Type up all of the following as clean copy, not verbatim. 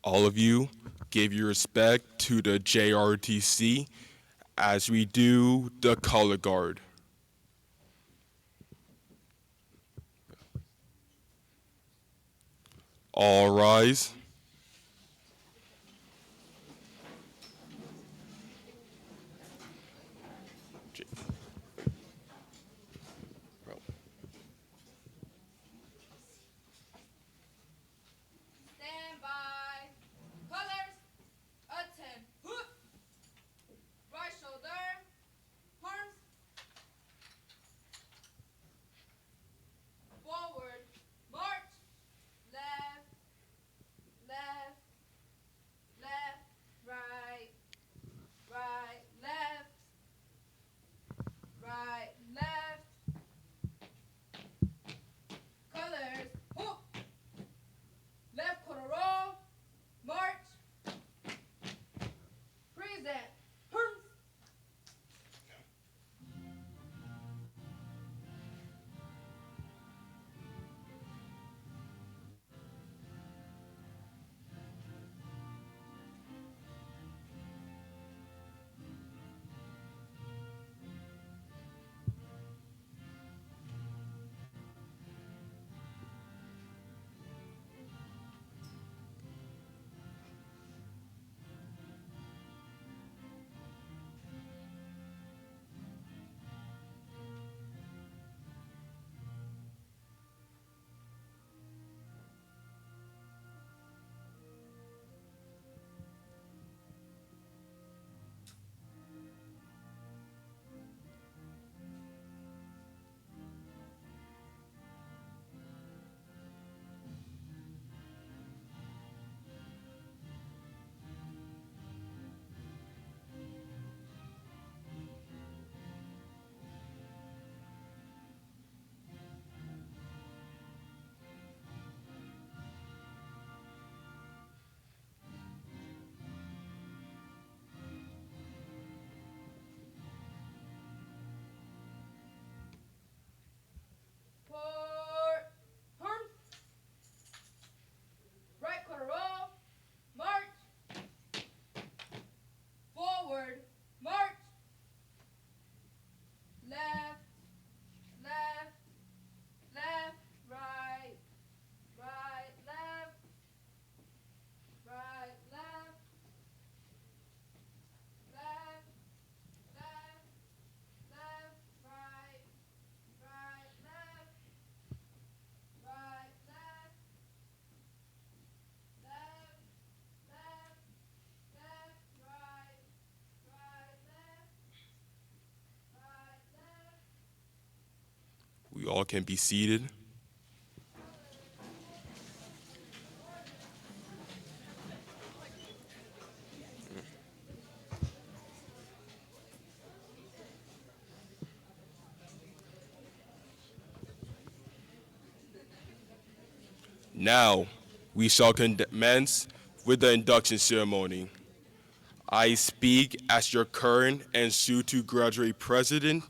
all of you give your respect to the JRTC as we do the color guard. All rise. Stand by. Colors. Attend. Hoop. Right shoulder. Arms. Forward. March. Left. Left. Left. Right. Right. Left. Right. Left. Colors. Hoop. Left quarter roll. March. Present. Arms. Port. Arms. Right quarter roll. March. Forward. March. Left. Left. Left. Right. Right. Left. Right. Left. Left. Left. Left. Right. Right. Left. Right. Left. Left. Left. Left. Right. Right. Left. Right. Left. We all can be seated. Now, we shall commence with the induction ceremony. I speak as your current and soon-to-graduate president.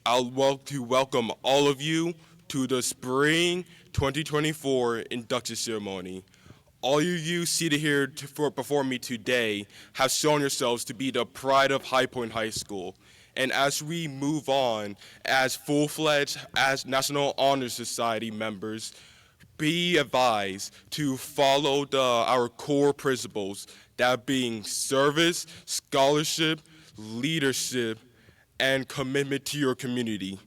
I'd like to welcome all of you to the Spring 2024 induction ceremony. All of you seated here before me today have shown yourselves to be the pride of High Point High School. And as we move on as full-fledged as National Honor Society members, be advised to follow our core principles, that being service, scholarship, leadership, and commitment to your community.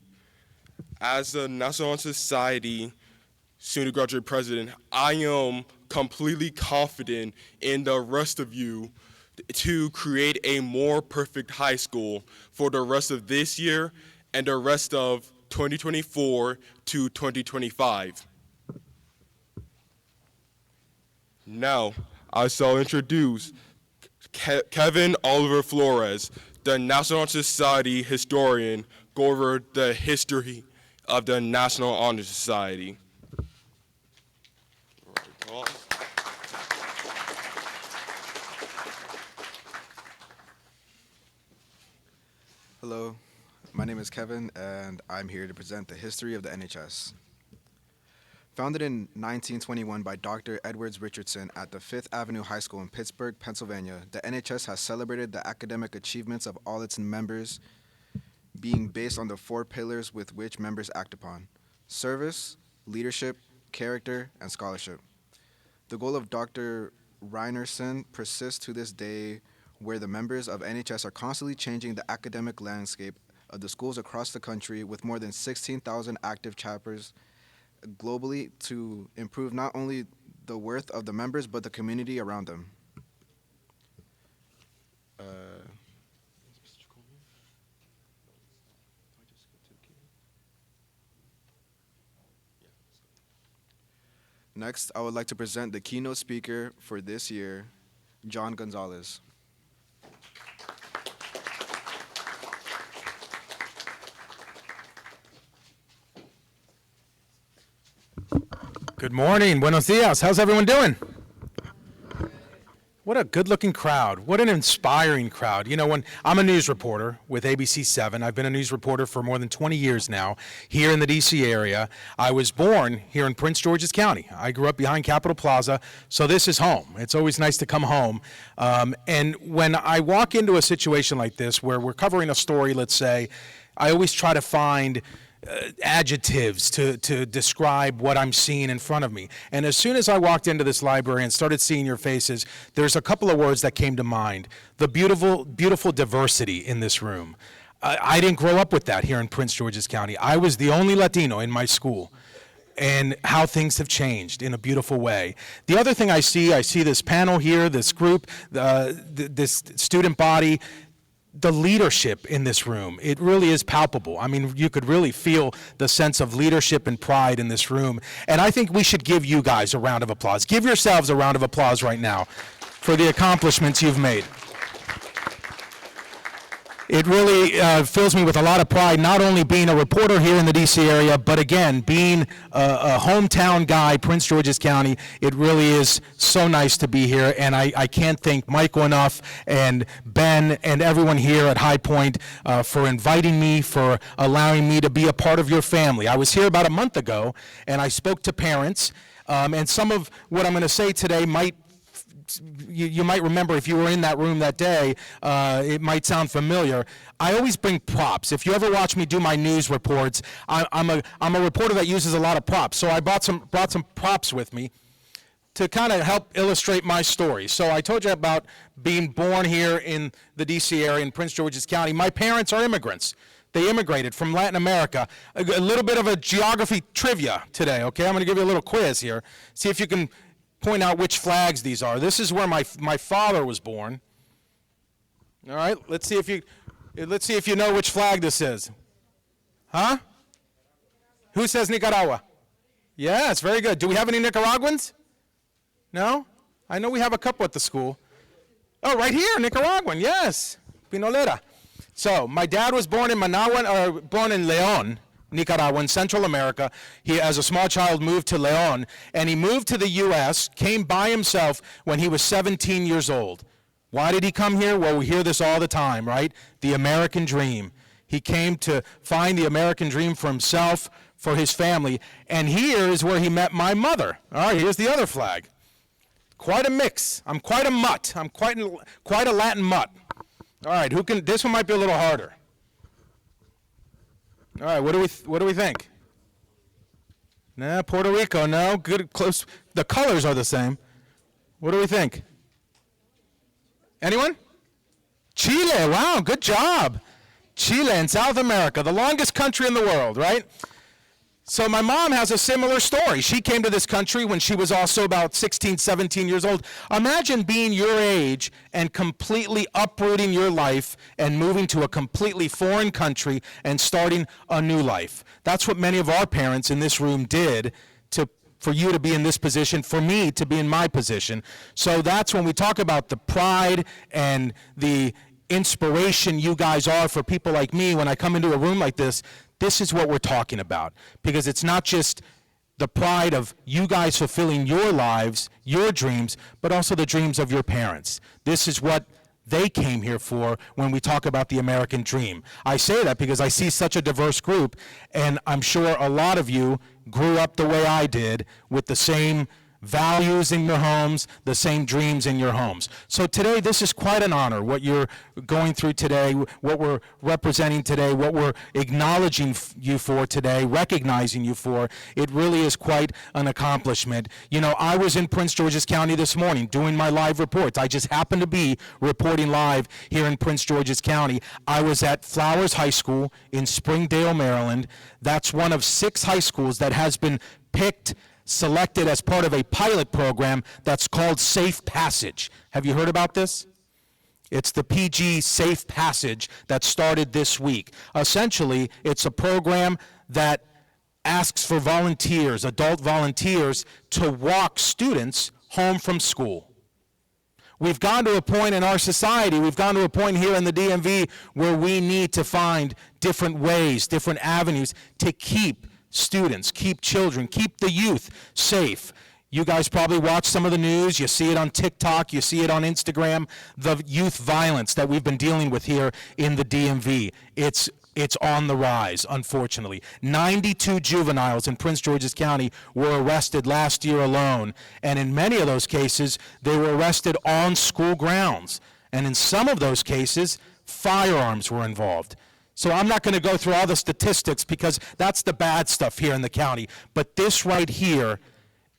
As a National Honor Society soon to graduate president, I am completely confident in the rest of you to create a more perfect high school for the rest of this year and the rest of 2024 to 2025. Now, I shall introduce Kevin Oliver Flores, the National Honor Society historian, go over the history of the National Honor Society. Hello, my name is Kevin, and I'm here to present the history of the NHS. Founded in 1921 by Dr. Edwards Richardson at the Fifth Avenue High School in Pittsburgh, Pennsylvania, the NHS has celebrated the academic achievements of all its members, being based on the four pillars with which members act upon: service, leadership, character, and scholarship. The goal of Dr. Reinerson persists to this day, where the members of NHS are constantly changing the academic landscape of the schools across the country with more than 16,000 active chapters globally to improve not only the worth of the members but the community around them. Next, I would like to present the keynote speaker for this year, John Gonzalez. Good morning. Buenos dias. How's everyone doing? What a good-looking crowd. What an inspiring crowd. You know, when I'm a news reporter with ABC 7, I've been a news reporter for more than 20 years now here in the D.C. area. I was born here in Prince George's County. I grew up behind Capitol Plaza, so this is home. It's always nice to come home. And when I walk into a situation like this where we're covering a story, let's say, I always try to find adjectives to describe what I'm seeing in front of me. And as soon as I walked into this library and started seeing your faces, there's a couple of words that came to mind. The beautiful diversity in this room. I didn't grow up with that here in Prince George's County. I was the only Latino in my school. And how things have changed in a beautiful way. The other thing I see this panel here, this group, this student body, the leadership in this room. It really is palpable. I mean, you could really feel the sense of leadership and pride in this room. And I think we should give you guys a round of applause. Give yourselves a round of applause right now for the accomplishments you've made. It really fills me with a lot of pride, not only being a reporter here in the D.C. area, but again, being a hometown guy, Prince George's County. It really is so nice to be here, and I can't thank Michael enough and Ben and everyone here at High Point for inviting me, for allowing me to be a part of your family. I was here about a month ago, and I spoke to parents, and some of what I'm going to say today you might remember if you were in that room that day. It might sound familiar. I always bring props. If you ever watch me do my news reports, I'm a reporter that uses a lot of props. So I brought some props with me to kind of help illustrate my story. So I told you about being born here in the D.C. area in Prince George's County. My parents are immigrants. They immigrated from Latin America. A little bit of a geography trivia today, okay? I'm going to give you a little quiz here. See if you can point out which flags these are. This is where my father was born. All right, let's see if you know which flag this is. Huh? Who says Nicaragua? Yes, very good. Do we have any Nicaraguans? No? I know we have a couple at the school. Oh, right here, Nicaraguan, yes. Pinolera. So, my dad was born in born in León, Nicaragua, in Central America. He, as a small child, moved to León, and he moved to the U.S., came by himself when he was 17 years old. Why did he come here? Well, we hear this all the time, right? The American dream. He came to find the American dream for himself, for his family, and here is where he met my mother. All right, here's the other flag. Quite a mix. I'm quite a mutt. I'm quite a Latin mutt. All right, this one might be a little harder. All right, what do we think? Nah, Puerto Rico, no, good, close. The colors are the same. What do we think? Anyone? Chile, wow, good job. Chile in South America, the longest country in the world, right? So my mom has a similar story. She came to this country when she was also about 16, 17 years old. Imagine being your age and completely uprooting your life and moving to a completely foreign country and starting a new life. That's what many of our parents in this room did for you to be in this position, for me to be in my position. So that's when we talk about the pride and the inspiration you guys are for people like me. When I come into a room like this is what we're talking about, because it's not just the pride of you guys fulfilling your lives, your dreams, but also the dreams of your parents. This is what they came here for when we talk about the American dream. I say that because I see such a diverse group, and I'm sure a lot of you grew up the way I did, with the same values in your homes, the same dreams in your homes. So today, this is quite an honor, what you're going through today, what we're representing today, what we're acknowledging you for today, recognizing you for. It really is quite an accomplishment. You know, I was in Prince George's County this morning doing my live reports. I just happened to be reporting live here in Prince George's County. I was at Flowers High School in Springdale, Maryland. That's one of 6 high schools that has been selected as part of a pilot program that's called Safe Passage. Have you heard about this? It's the PG Safe Passage that started this week. Essentially, it's a program that asks for volunteers, adult volunteers, to walk students home from school. We've gone to a point in our society, we've gone to a point here in the DMV where we need to find different ways, different avenues to keep students, keep children, keep the youth safe. You guys probably watch some of the news. You see it on TikTok. You see it on Instagram. The youth violence that we've been dealing with here in the DMV. It's on the rise, unfortunately. 92 juveniles in Prince George's County were arrested last year alone. And in many of those cases, they were arrested on school grounds. And in some of those cases, firearms were involved. So I'm not going to go through all the statistics because that's the bad stuff here in the county. But this right here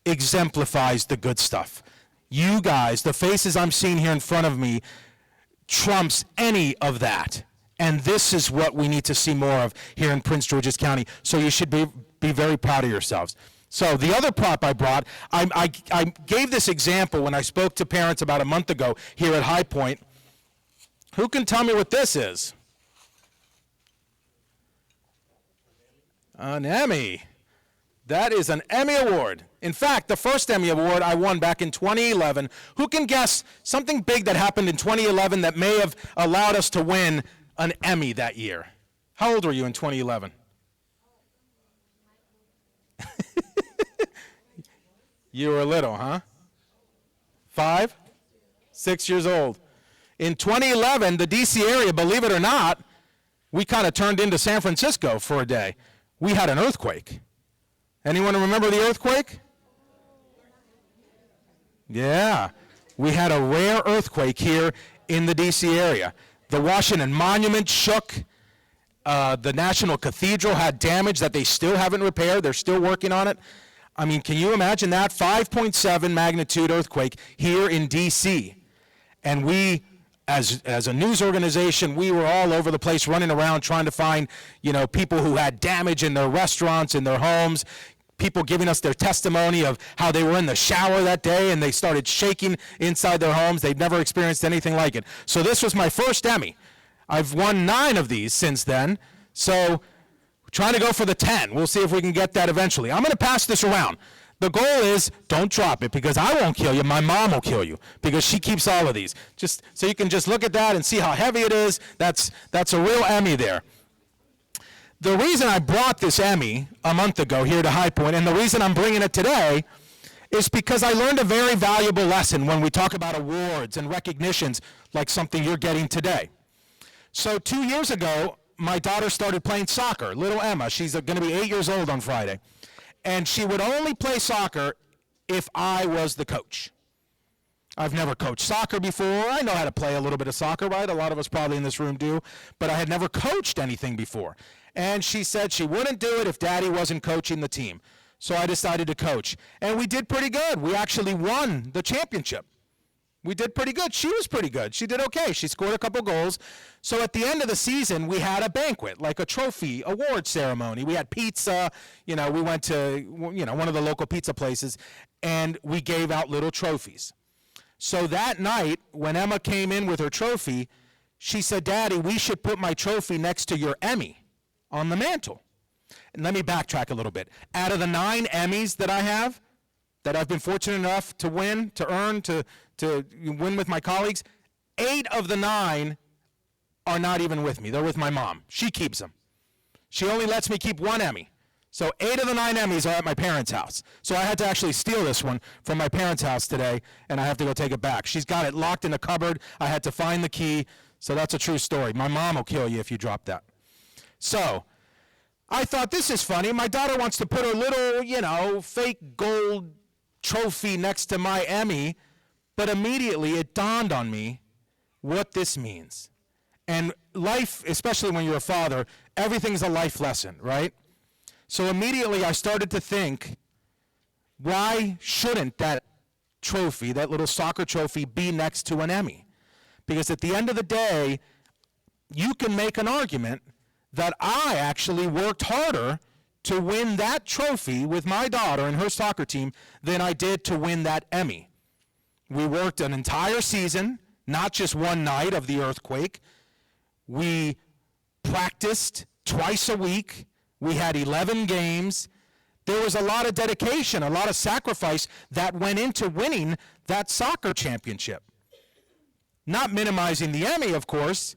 exemplifies the good stuff. You guys, the faces I'm seeing here in front of me, trumps any of that. And this is what we need to see more of here in Prince George's County. So you should be very proud of yourselves. So the other prop I brought, I gave this example when I spoke to parents about a month ago here at High Point. Who can tell me what this is? An Emmy. That is an Emmy Award. In fact, the first Emmy Award I won back in 2011. Who can guess something big that happened in 2011 that may have allowed us to win an Emmy that year? How old were you in 2011? You were little, huh? 5? 6 years old. In 2011, the DC area, believe it or not, we kind of turned into San Francisco for a day. We had an earthquake. Anyone remember the earthquake? Yeah. We had a rare earthquake here in the DC area. The Washington Monument shook. The National Cathedral had damage that they still haven't repaired. They're still working on it. I mean, can you imagine that? 5.7 magnitude earthquake here in DC. And we, as a news organization, we were all over the place running around trying to find, people who had damage in their restaurants, in their homes, people giving us their testimony of how they were in the shower that day and they started shaking inside their homes. They'd never experienced anything like it. So this was my first Emmy. I've won 9 of these since then. So trying to go for the 10. We'll see if we can get that eventually. I'm going to pass this around. The goal is don't drop it because I won't kill you. My mom will kill you because she keeps all of these. Just so you can just look at that and see how heavy it is. That's a real Emmy there. The reason I brought this Emmy a month ago here to High Point, and the reason I'm bringing it today, is because I learned a very valuable lesson when we talk about awards and recognitions like something you're getting today. So 2 years ago, my daughter started playing soccer, little Emma. She's going to be 8 years old on Friday. And she would only play soccer if I was the coach. I've never coached soccer before. I know how to play a little bit of soccer, right? A lot of us probably in this room do. But I had never coached anything before. And she said she wouldn't do it if Daddy wasn't coaching the team. So I decided to coach. And we did pretty good. We actually won the championship. We did pretty good. She was pretty good. She did okay. She scored a couple goals. So at the end of the season, we had a banquet, like a trophy award ceremony. We had pizza. We went to, one of the local pizza places, and we gave out little trophies. So that night, when Emma came in with her trophy, she said, Daddy, we should put my trophy next to your Emmy on the mantle. And let me backtrack a little bit. Out of the 9 Emmys that I have, that I've been fortunate enough to win, to earn, to win with my colleagues, 8 of the 9 are not even with me. They're with my mom. She keeps them. She only lets me keep 1 Emmy. So 8 of the 9 Emmys are at my parents' house. So I had to actually steal this one from my parents' house today, and I have to go take it back. She's got it locked in a cupboard. I had to find the key. So that's a true story. My mom will kill you if you drop that. So I thought, this is funny. My daughter wants to put her little, fake gold trophy next to my Emmy, but immediately it dawned on me what this means. And life, especially when you're a father, everything's a life lesson, right? So immediately I started to think, why shouldn't that trophy, that little soccer trophy, be next to an Emmy? Because at the end of the day, you can make an argument that I actually worked harder to win that trophy with my daughter and her soccer team than I did to win that Emmy. We worked an entire season, not just one night of the earthquake. We practiced twice a week. We had 11 games. There was a lot of dedication, a lot of sacrifice that went into winning that soccer championship. Not minimizing the Emmy, of course,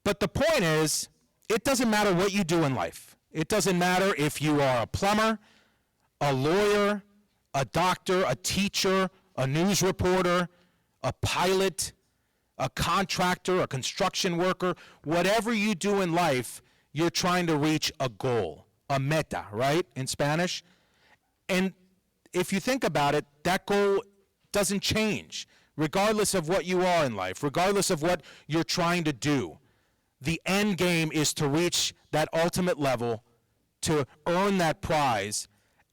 but the point is, it doesn't matter what you do in life. It doesn't matter if you are a plumber, a lawyer, a doctor, a teacher, a news reporter, a pilot, a contractor, a construction worker. Whatever you do in life, you're trying to reach a goal, a meta, right, in Spanish? And if you think about it, that goal doesn't change, regardless of what you are in life, regardless of what you're trying to do. The end game is to reach that ultimate level, to earn that prize,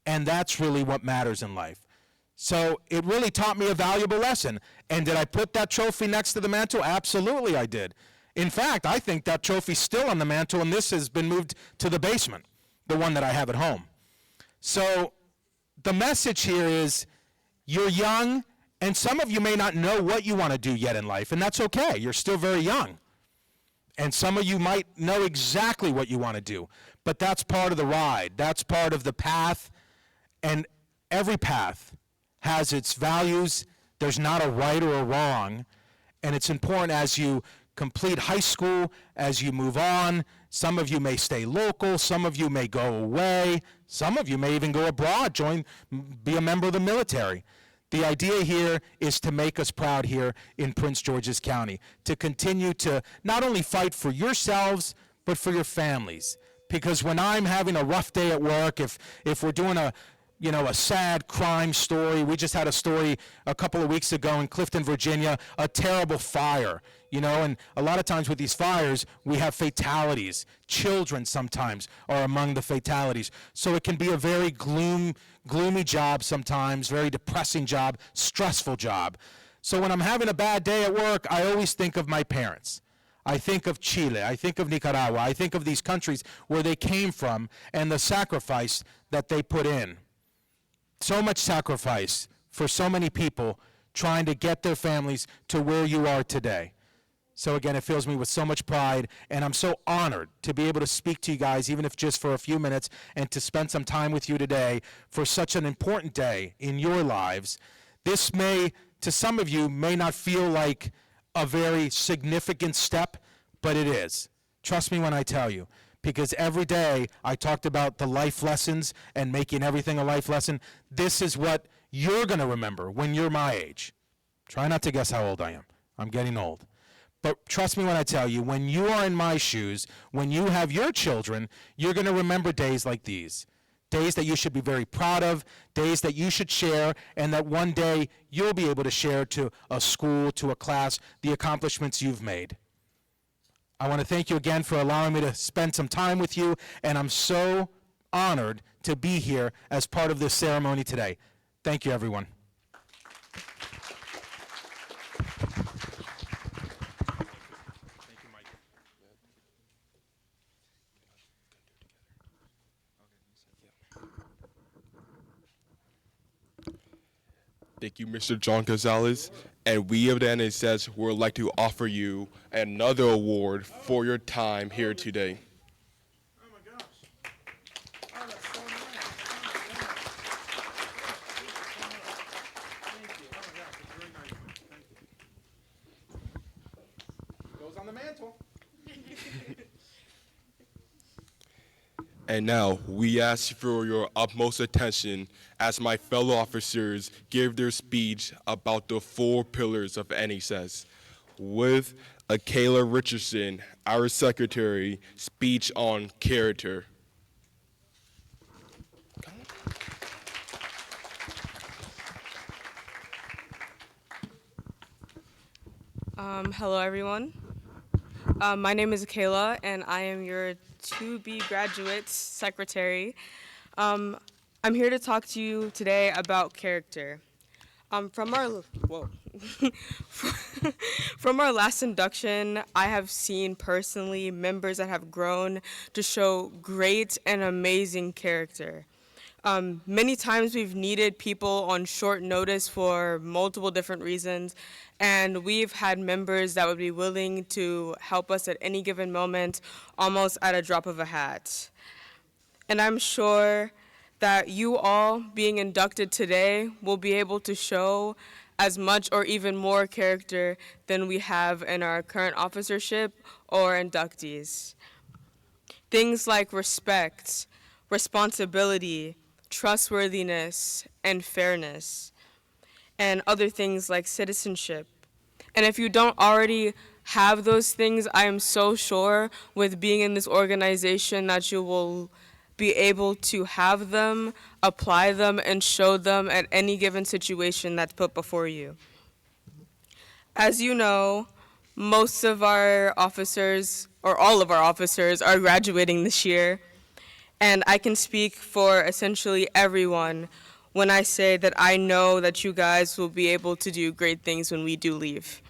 and that's really what matters in life. So it really taught me a valuable lesson. And did I put that trophy next to the mantle? Absolutely I did. In fact, I think that trophy's still on the mantle, and this has been moved to the basement, the one that I have at home. So the message here is, you're young, and some of you may not know what you want to do yet in life, and that's okay. You're still very young. And some of you might know exactly what you want to do, but that's part of the ride. That's part of the path, and every path has its values. There's not a right or a wrong, and it's important as you complete high school, as you move on. Some of you may stay local, some of you may go away, some of you may even go abroad, be a member of the military. The idea here is to make us proud here in Prince George's County, to continue to not only fight for yourselves, but for your families. Because when I'm having a rough day at work, if we're doing a sad crime story. We just had a story a couple of weeks ago in Clifton, Virginia, a terrible fire, and a lot of times with these fires, we have fatalities. Children sometimes are among the fatalities. So it can be a very gloomy job sometimes, very depressing job, stressful job. So when I'm having a bad day at work, I always think of my parents. I think of Chile, I think of Nicaragua, I think of these countries where they came from and the sacrifice that they put in. So much sacrifice for so many people trying to get their families to where you are today. So again, it fills me with so much pride, and I'm so honored to be able to speak to you guys, even if just for a few minutes, and to spend some time with you today for such an important day in your lives. This may, to some of you, may not feel like a very significant step, but it is. Trust me when I tell you. Because every day I talked about the life lessons and making everything a life lesson. This is what you're going to remember when you're my age. Try not to guess how old I am. I'm getting old. But trust me when I tell you, when you are in my shoes, when you have your children, you're going to remember days like these. Days that you should be very proud of, days that you should share, and that one day you'll be able to share to a school, to a class, the accomplishments you've made. I want to thank you again for allowing me to spend some time with you, and I'm so honored to be here as part of this ceremony today. Thank you, everyone. Thank you, Mr. John Gonzalez. And we of the NHS would like to offer you another award for your time here today. Oh my gosh. Oh, that's so nice. Thank you. Oh my gosh, it's very nice. Thank you. Goes on the mantle. And now we ask for your utmost attention as my fellow officers give their speech about the 4 pillars of NHS, with Akayla Richardson, our secretary, speech on character. Hello, everyone. My name is Kayla, and I am your to-be graduate secretary. Um, I'm here to talk to you today about character. From our whoa, from our last induction, I have seen personally members that have grown to show great and amazing character. Many times we've needed people on short notice for multiple different reasons, and we've had members that would be willing to help us at any given moment, almost at a drop of a hat. And I'm sure that you all being inducted today will be able to show as much or even more character than we have in our current officership or inductees. Things like respect, responsibility, trustworthiness, and fairness, and other things like citizenship. And if you don't already have those things, I am so sure with being in this organization that you will be able to have them, apply them, and show them at any given situation that's put before you. As you know, most of our officers, or all of our officers, are graduating this year. And I can speak for essentially everyone when I say that I know that you guys will be able to do great things when we do leave.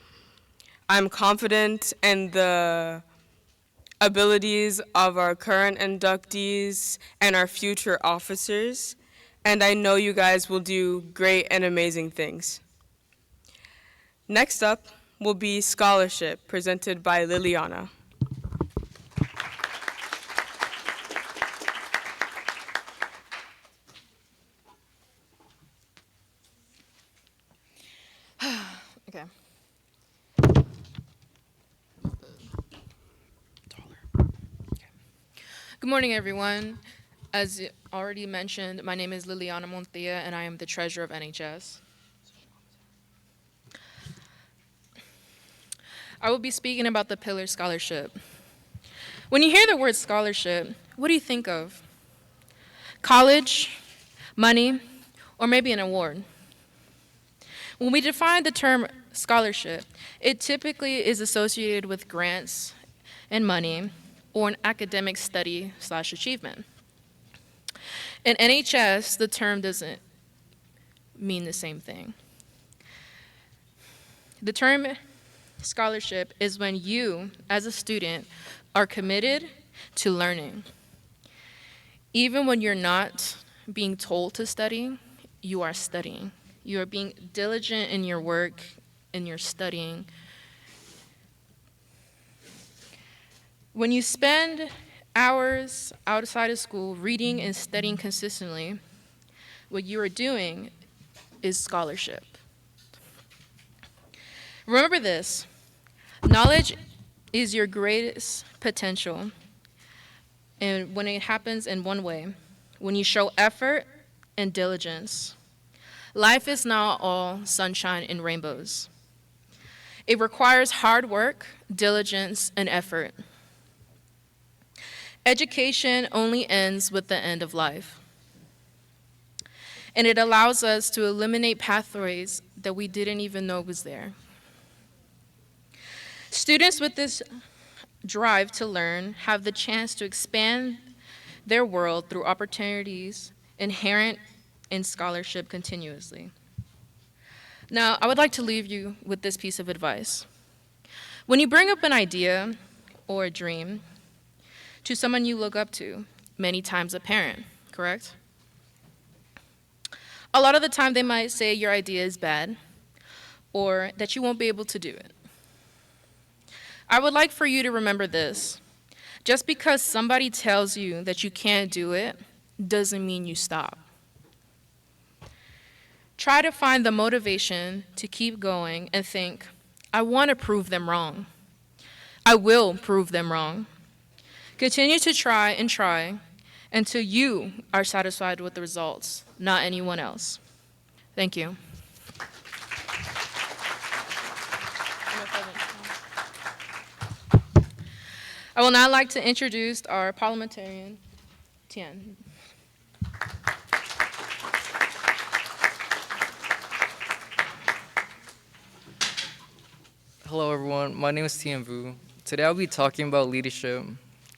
I'm confident in the abilities of our current inductees and our future officers, and I know you guys will do great and amazing things. Next up will be scholarship presented by Liliana. Okay. Good morning, everyone. As already mentioned, my name is Liliana Montia, and I am the treasurer of NHS. I will be speaking about the Pillar Scholarship. When you hear the word scholarship, what do you think of? College, money, or maybe an award? When we define the term scholarship, it typically is associated with grants and money or an academic study/achievement. In NHS, the term doesn't mean the same thing. The term scholarship is when you, as a student, are committed to learning. Even when you're not being told to study, you are studying. You are being diligent in your work, in your studying. When you spend hours outside of school reading and studying consistently, what you are doing is scholarship. Remember this, knowledge is your greatest potential, and when it happens in one way, when you show effort and diligence. Life is not all sunshine and rainbows. It requires hard work, diligence, and effort. Education only ends with the end of life. And it allows us to eliminate pathways that we didn't even know was there. Students with this drive to learn have the chance to expand their world through opportunities inherent in scholarship continuously. Now, I would like to leave you with this piece of advice. When you bring up an idea or a dream to someone you look up to, many times a parent, correct? A lot of the time they might say your idea is bad or that you won't be able to do it. I would like for you to remember this. Just because somebody tells you that you can't do it doesn't mean you stop. Try to find the motivation to keep going and think, I want to prove them wrong. I will prove them wrong. Continue to try and try until you are satisfied with the results, not anyone else. Thank you. I will now like to introduce our parliamentarian, Tian. Hello, everyone. My name is Tian Vu. Today I'll be talking about leadership.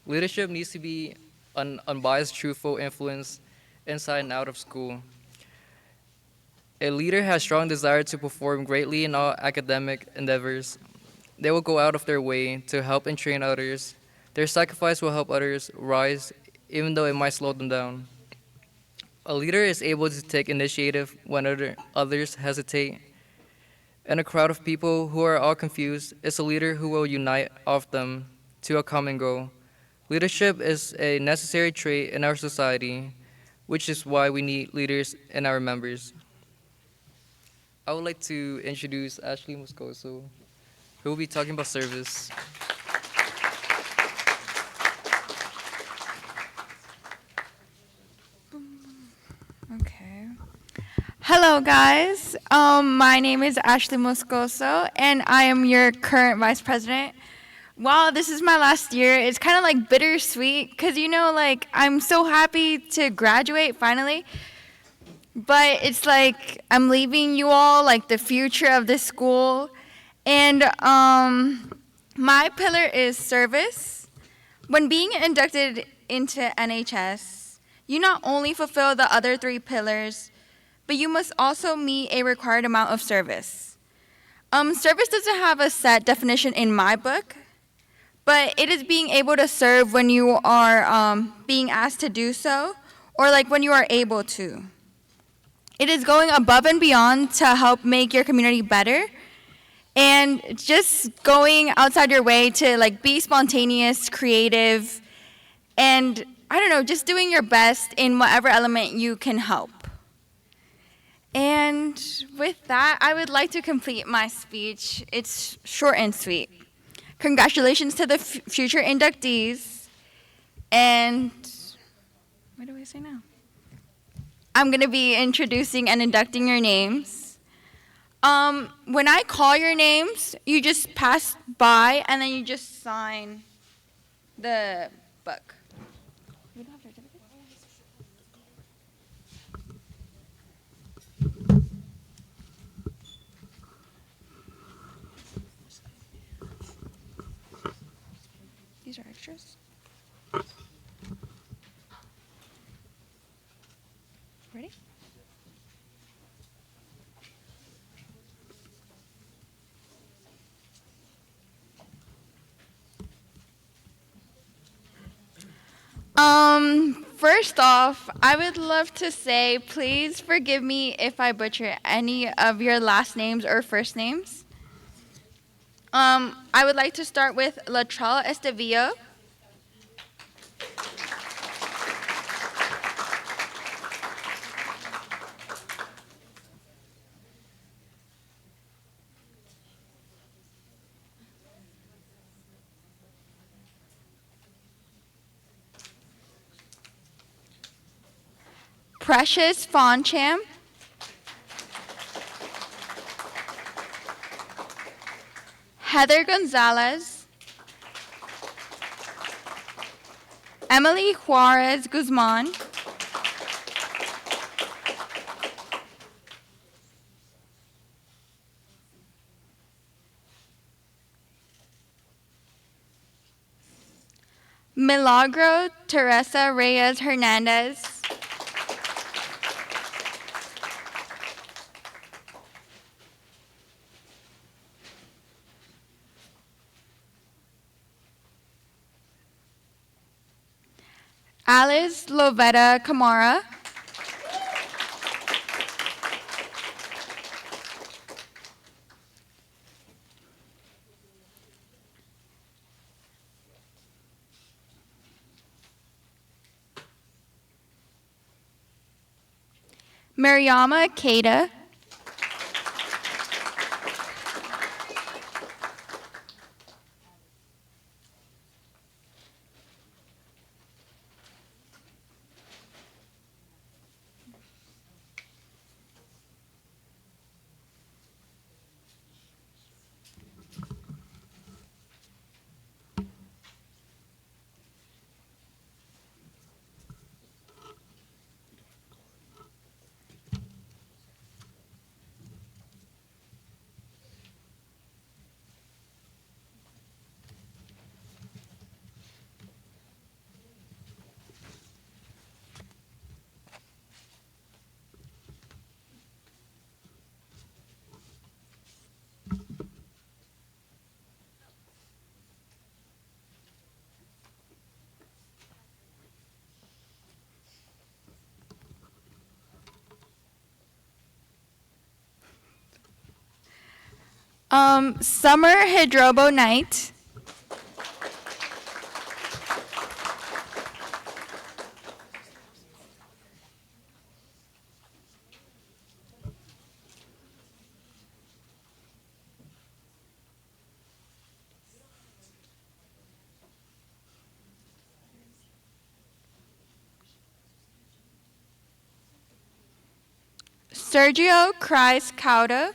Leadership needs to be an unbiased, truthful influence inside and out of school. A leader has strong desire to perform greatly in all academic endeavors. They will go out of their way to help and train others. Their sacrifice will help others rise, even though it might slow them down. A leader is able to take initiative when others hesitate. In a crowd of people who are all confused, it's a leader who will unite all of them to a common goal. Leadership is a necessary trait in our society, which is why we need leaders in our members. I would like to introduce Ashley Moscoso, who will be talking about service. Okay. Hello, guys. My name is Ashley Moscoso, and I am your current vice president. While this is my last year, it's kind of like bittersweet because, like, I'm so happy to graduate finally. But it's like I'm leaving you all, like, the future of this school. And my pillar is service. When being inducted into NHS, you not only fulfill the other three pillars, but you must also meet a required amount of service. Service doesn't have a set definition in my book, but it is being able to serve when you are being asked to do so, or like when you are able to. It is going above and beyond to help make your community better, and just going outside your way to like be spontaneous, creative, and I don't know, just doing your best in whatever element you can help. And with that, I would like to complete my speech. It's short and sweet. Congratulations to the future inductees. And what do I say now? I'm going to be introducing and inducting your names. When I call your names, you just pass by and then you just sign the book. You don't have certificates? These are extras. Ready? First off, I would love to say, please forgive me if I butcher any of your last names or first names. I would like to start with Latrell Estevillo. Precious Foncham. Heather Gonzalez. Emily Juarez Guzman. Milagro Teresa Reyes Hernandez. Alice Lovetta Camara. Mariama Keita. Summer Hydrobo Night. Sergio Cries Cauda.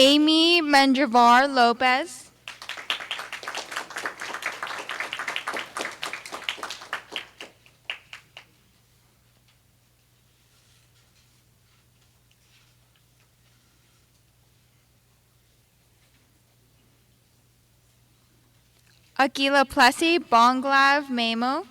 Amy Menjivar Lopez. Aquila Plessy Bonglav Memo.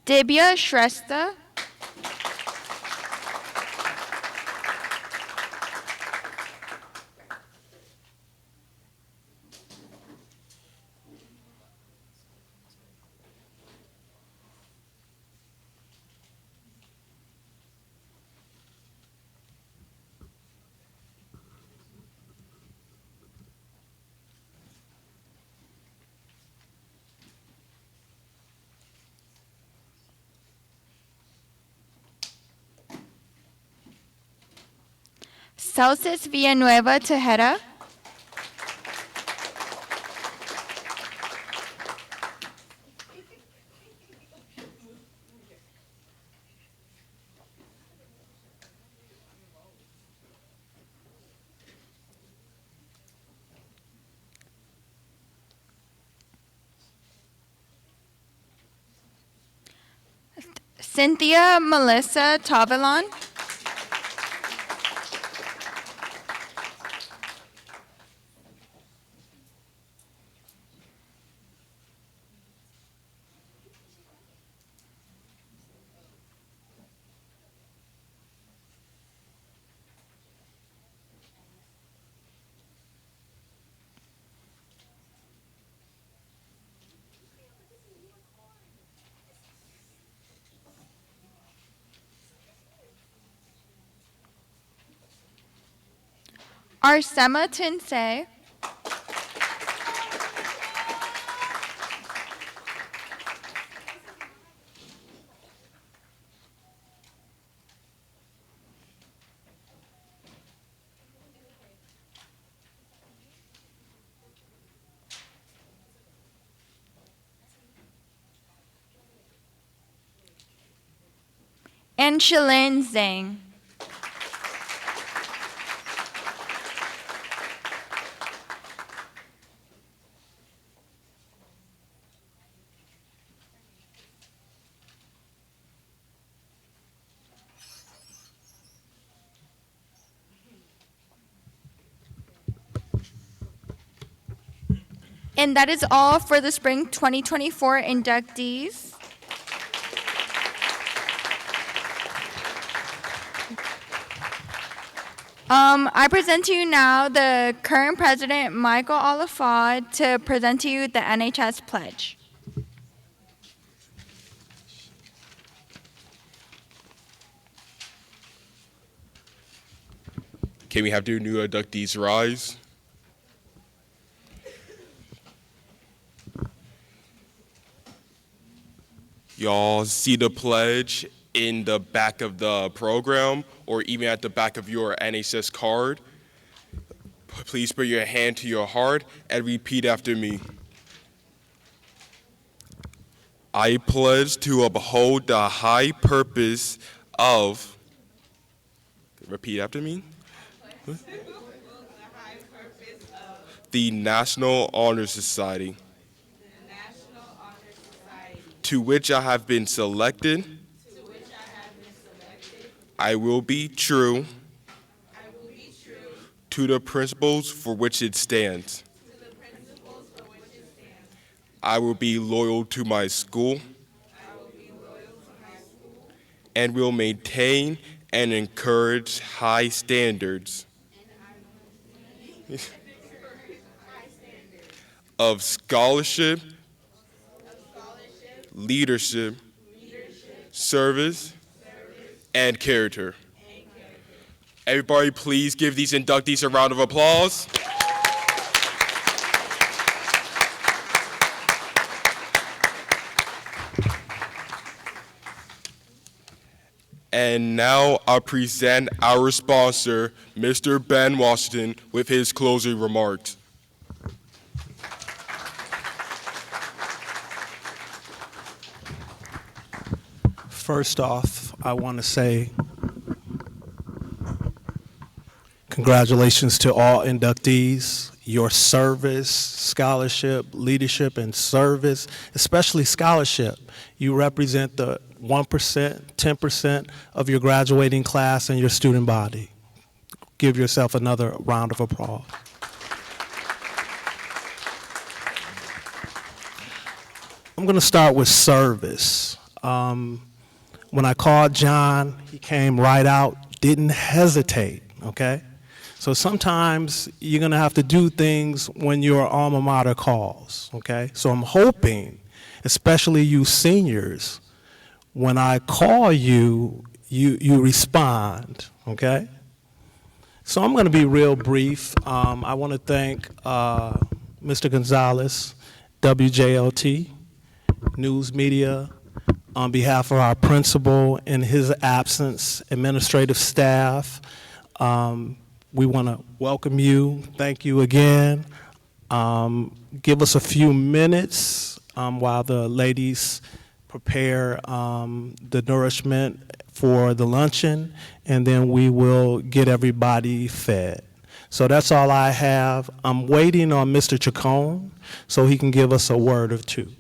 Dibya Shrestha. Celsus Villanueva Tejeda. Cynthia Melissa Tavilon. Arsema Tinsay. And Shalin Zhang. And that is all for the Spring 2024 inductees. I present to you now the current president, Michael Olafad, to present to you the NHS pledge. Can we have the new inductees rise? Y'all see the pledge in the back of the program or even at the back of your NHS card. Please put your hand to your heart and repeat after me. I pledge to uphold the high purpose of, repeat after me, the National Honor Society, to which I have been selected. I will be true to the principles for which it stands. I will be loyal to my school and will maintain and encourage high standards of scholarship, leadership, service, and character. Everybody, please give these inductees a round of applause. And now I present our sponsor, Mr. Ben Washington, with his closing remarks. First off, I want to say congratulations to all inductees. Your service, scholarship, leadership, and service, especially scholarship. You represent the 1%, 10% of your graduating class and your student body. Give yourself another round of applause. I'm going to start with service. When I called John, he came right out, didn't hesitate, okay? So sometimes you're going to have to do things when your alma mater calls, okay? So I'm hoping, especially you seniors, when I call you, you respond, okay? So I'm going to be real brief. I want to thank Mr. Gonzalez, WJLT, News Media, on behalf of our principal in his absence, administrative staff. We want to welcome you. Thank you again. Give us a few minutes while the ladies prepare the nourishment for the luncheon, and then we will get everybody fed. So that's all I have. I'm waiting on Mr. Chacon so he can give us a word or two.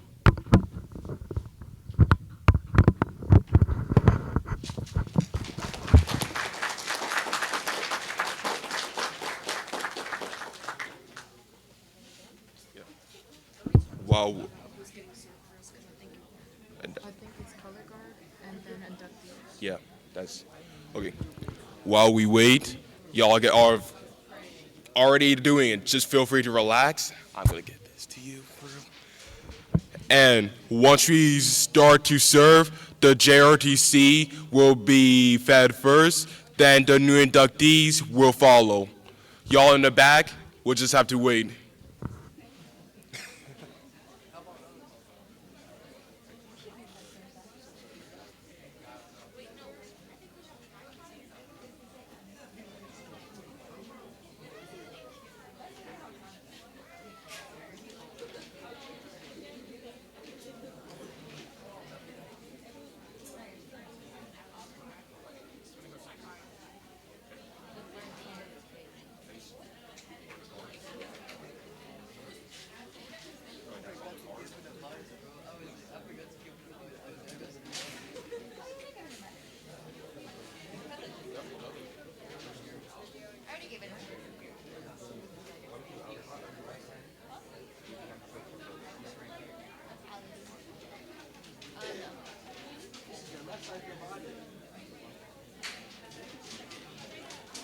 Wow. Yeah, that's okay. While we wait, y'all get already doing it. Just feel free to relax. I'm gonna get this to you. And once we start to serve, the JRTC will be fed first. Then the new inductees will follow. Y'all in the back, we'll just have to wait.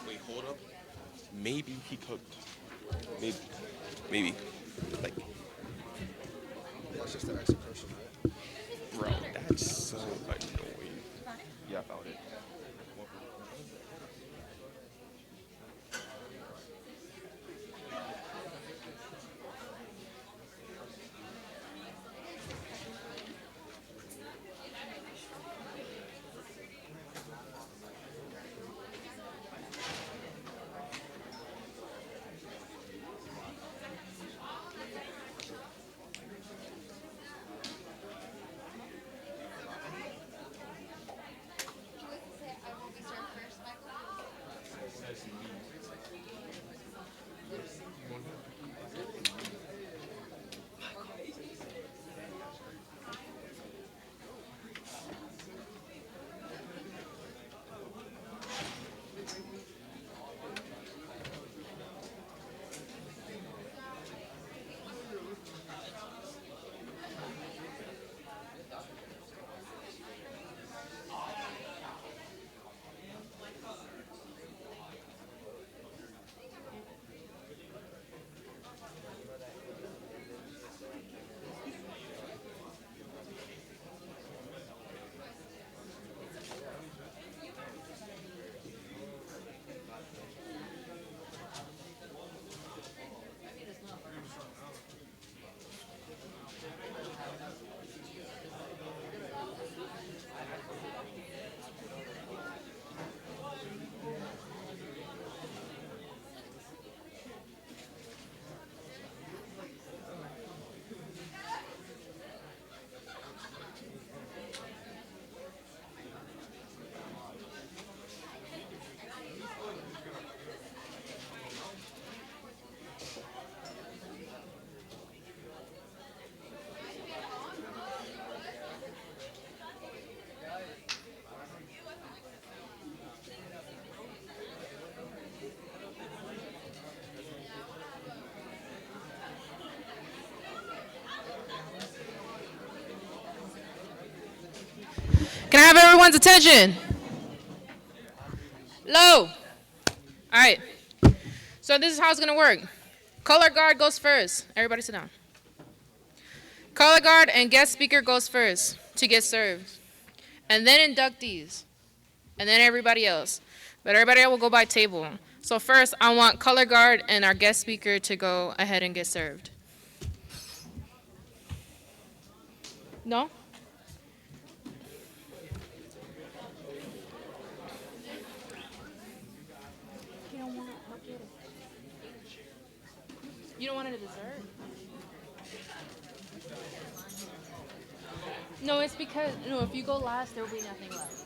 Wait, hold up. Maybe he cooked. Maybe. Like, That's just the extra person, right? bro, that's so annoying. Yeah, about it. everyone's attention. Low. All right. So this is how it's going to work. Color guard goes first. Everybody sit down. Color guard and guest speaker goes first to get served. And then inductees. And then everybody else. But everybody else will go by table. So first, I want color guard and our guest speaker to go ahead and get served. No? You don't want it a dessert? No, it's because, no, if you go last, there will be nothing left.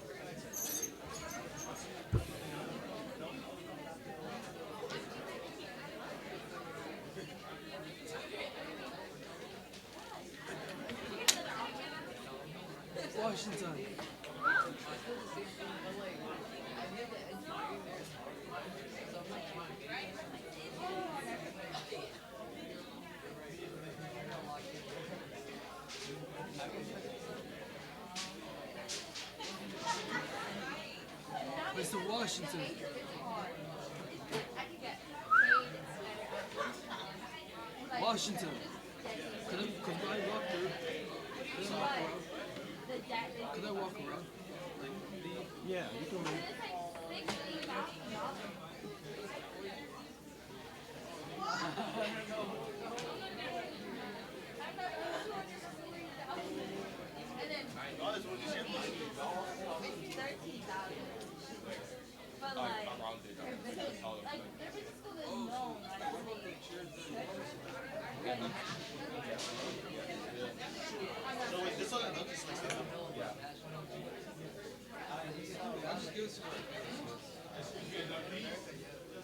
Washington. Mr. Washington. Washington. Could I walk through? Could I walk around? Yeah, you can move.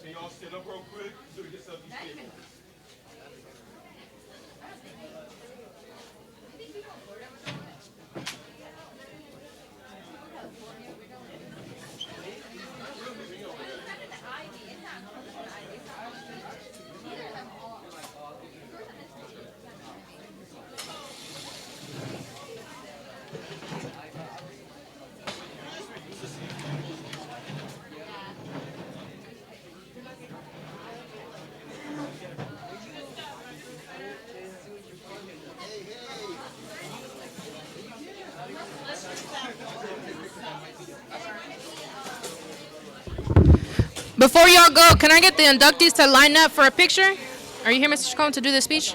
Can y'all stand up real quick so we get something to speak? Before y'all go, can I get the inductees to line up for a picture? Are you here, Mr. Chacon, to do the speech?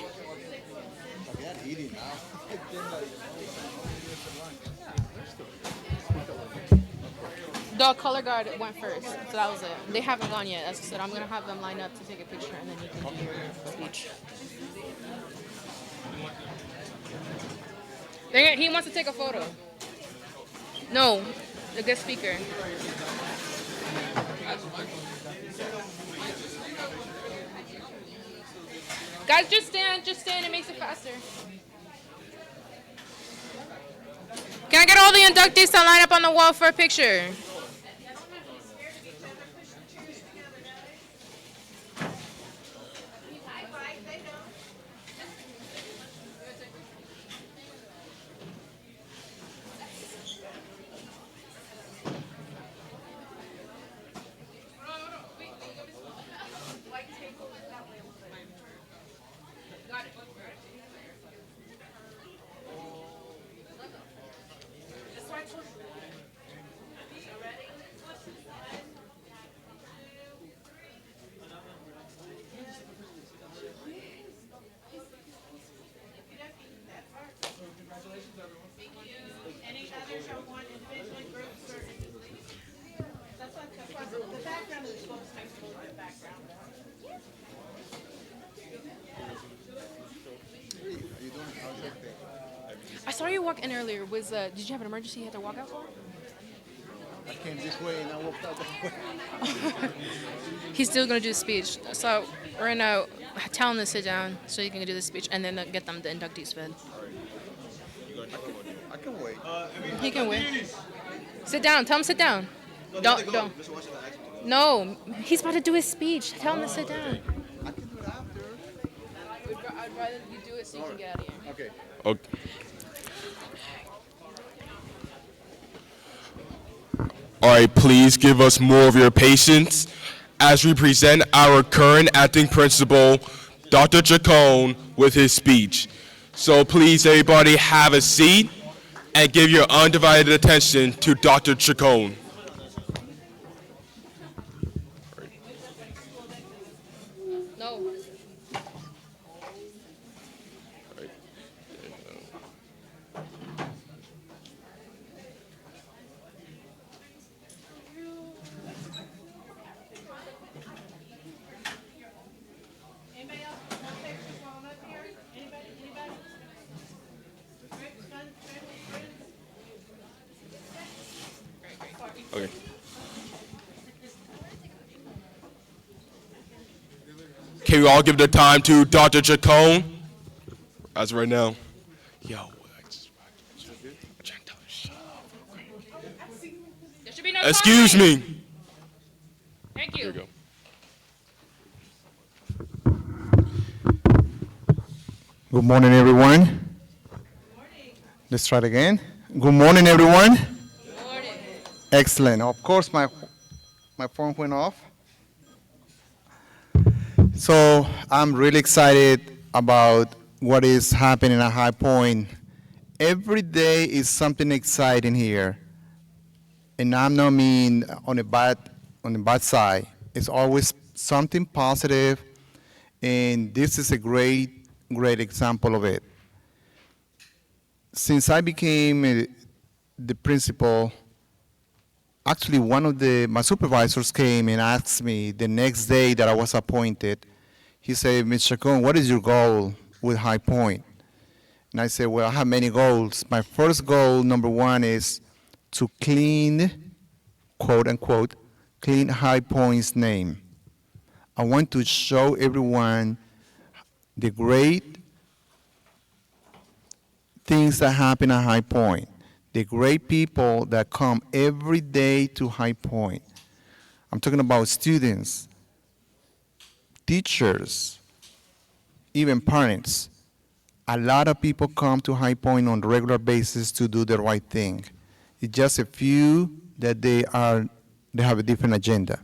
The color guard went first, so that was it. They haven't gone yet. As I said, I'm going to have them line up to take a picture, and then you can do your speech. He wants to take a photo. No, the guest speaker. Guys, just stand, it makes it faster. Can I get all the inductees to line up on the wall for a picture? I saw you walk in earlier. Did you have an emergency you had to walk out for? I came this way and I walked out that way. He's still going to do the speech. So we're going to tell him to sit down so he can do the speech and then get them the inductees fed. I can wait. He can wait. Sit down. Tell him to sit down. Don't. No, he's about to do his speech. Tell him to sit down. I can do it after. I'd rather you do it so you can get out of here. Okay. Okay. All right, please give us more of your patience as we present our current acting principal, Dr. Chacon, with his speech. So please, everybody, have a seat and give your undivided attention to Dr. Chacon. No. Anybody else want pictures while I'm up here? Anybody? Anybody? Rick, friends, friends? Okay. Can we all give the time to Dr. Chacon? As of right now. Yo. There should be no Excuse talking. me. Thank There you. you go. Good morning, everyone. Let's try it again. Good morning, everyone. Excellent. Of course, my phone went off. So I'm really excited about what is happening at High Point. Every day is something exciting here, and I'm not mean on the bad side. It's always something positive, and this is a great example of it. Since I became the principal, actually one of my supervisors came and asked me the next day that I was appointed. He said, "Mr. Chacon, what is your goal with High Point?" And I said, "Well, I have many goals. My first goal, number one, is to clean, quote unquote, clean High Point's name. I want to show everyone the great things that happen at High Point, the great people that come every day to High Point. I'm talking about students, teachers, even parents. A lot of people come to High Point on a regular basis to do the right thing. It's just a few that they have a different agenda.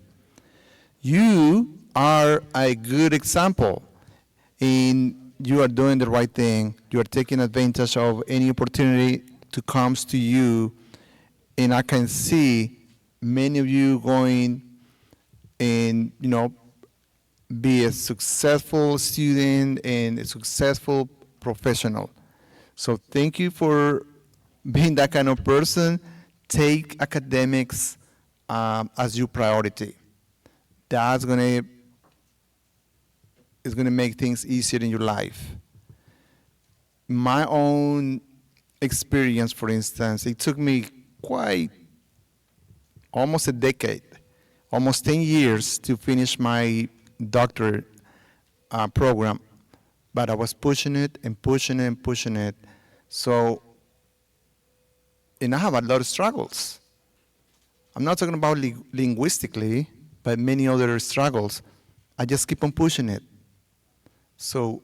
You are a good example in you are doing the right thing. You are taking advantage of any opportunity to comes to you, and I can see many of you going and be a successful student and a successful professional. So thank you for being that kind of person. Take academics as your priority. That's gonna make things easier in your life. My own experience, for instance, it took me quite almost a decade, almost 10 years to finish my doctorate program, but I was pushing it and pushing it and pushing it. So, and I have a lot of struggles. I'm not talking about linguistically, but many other struggles. I just keep on pushing it. So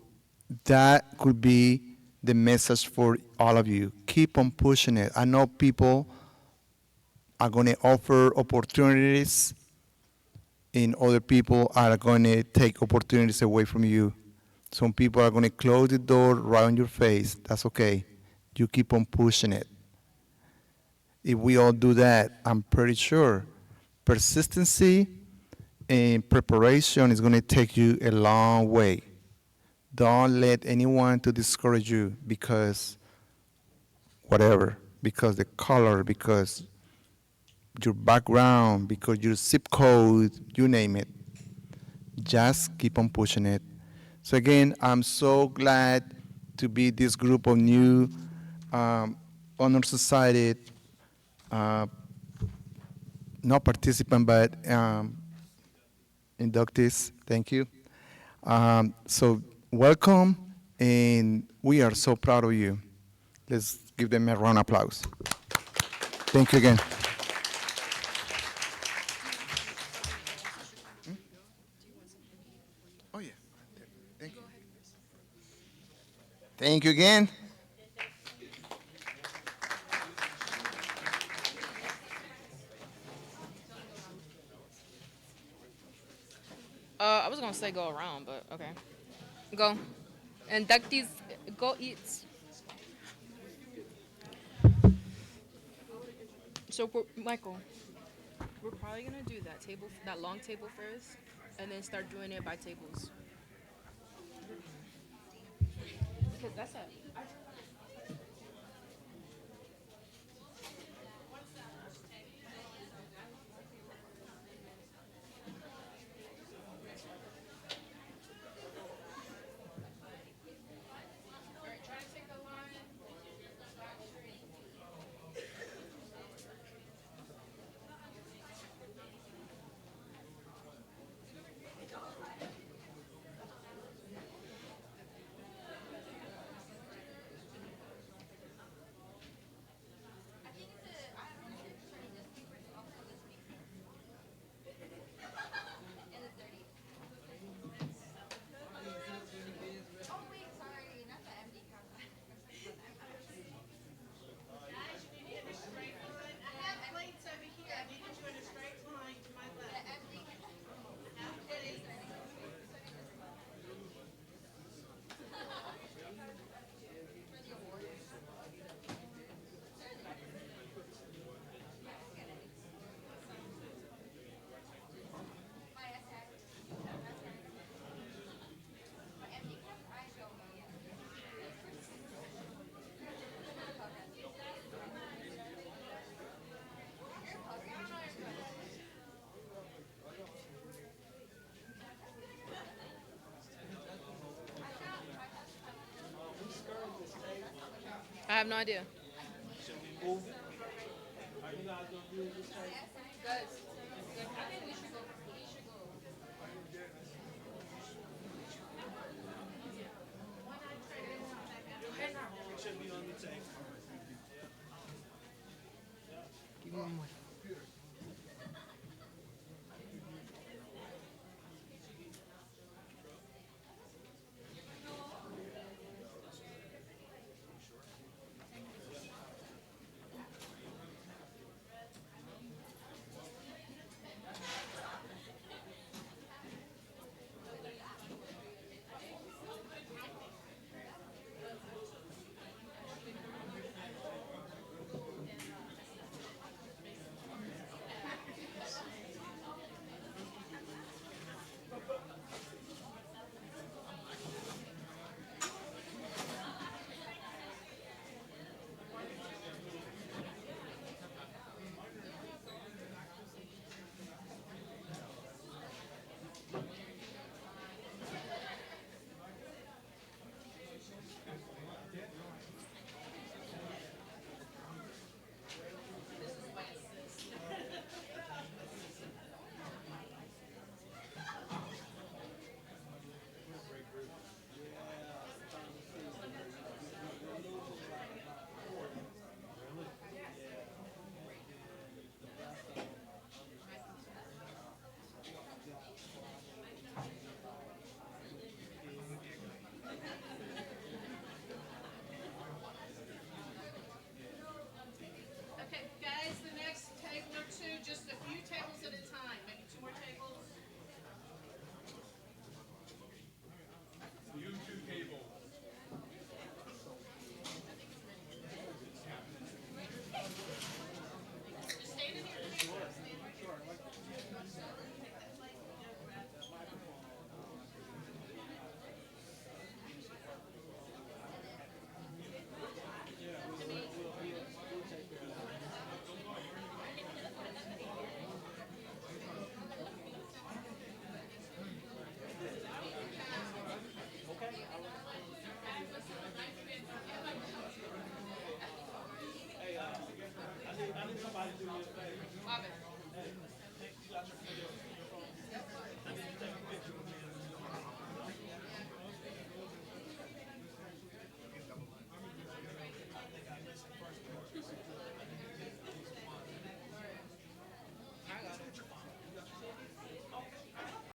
that could be the message for all of you. Keep on pushing it. I know people are going to offer opportunities, and other people are going to take opportunities away from you. Some people are going to close the door right on your face. That's okay. You keep on pushing it. If we all do that, I'm pretty sure persistency and preparation is going to take you a long way. Don't let anyone to discourage you because whatever, because the color, because your background, because your zip code, you name it. Just keep on pushing it. So again, I'm so glad to be this group of new honor society, not participant, but inductees. Thank you. So welcome, and we are so proud of you. Let's give them a round of applause. Thank you again. Oh yeah, thank you. Thank you again. I was gonna say go around, but okay. Go. Inductees, go eat. So, Michael, we're probably gonna do that long table first, and then start doing it by tables. Because that's a. Guys, you need to get in a straight line. I have plates over here. I need you in a straight line to my left. Have plates. I have no idea. Give me one more.